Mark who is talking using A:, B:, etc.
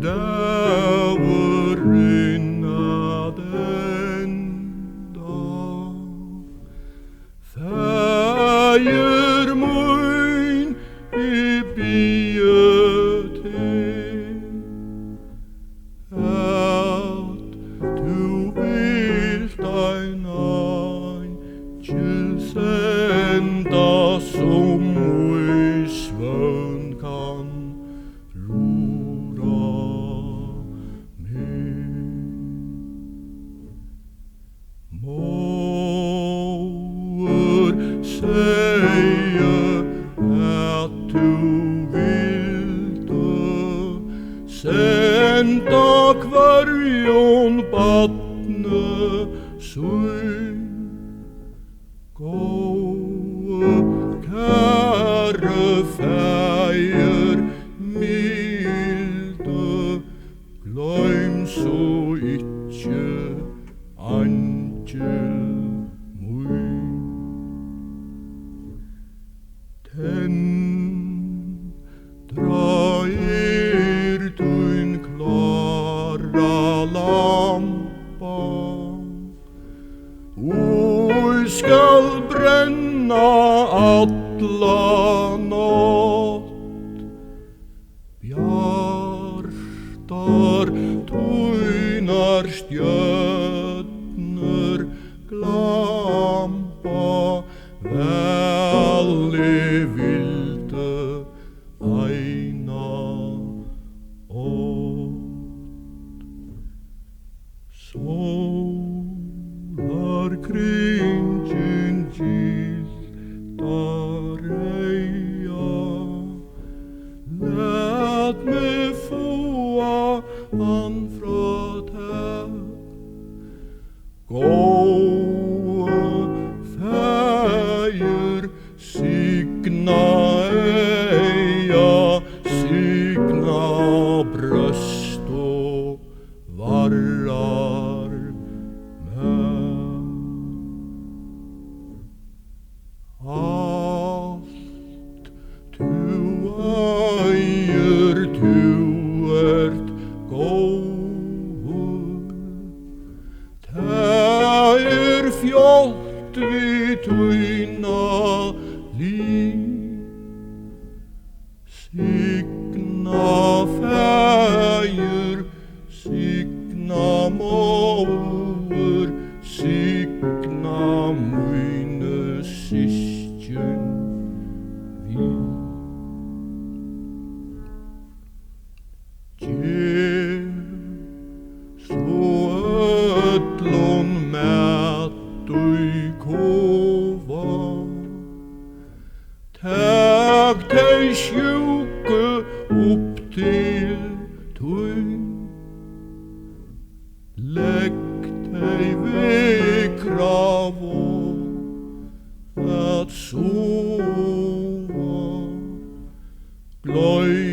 A: dagurinn að enda. Faðir minn í bíðti at du vilt ein angel senda som i svön kan rora mig. Móður segja at du vildu senda hverjum barni sín. Góðu kæru faðir mildu, gløym så ikke angel mín. Tendra din klara lampa, og skal brenna alla natt. Bjartar tunar stjörnur glampa, velli vildu eina ótt. Sólarkringin giltar eia, lat mig fåa hann frá þér. Góðu faðir signa eia, signa brøst og varrar meg. Allt du eier, du ert góður. Það fjólt við tuina líf. Signa faðir, signa móður, signa mínu systkin við. Gef svo öllum mat í kofa, tak tey sjúku upp til tuin. Legg tey við kravu at sova, gløym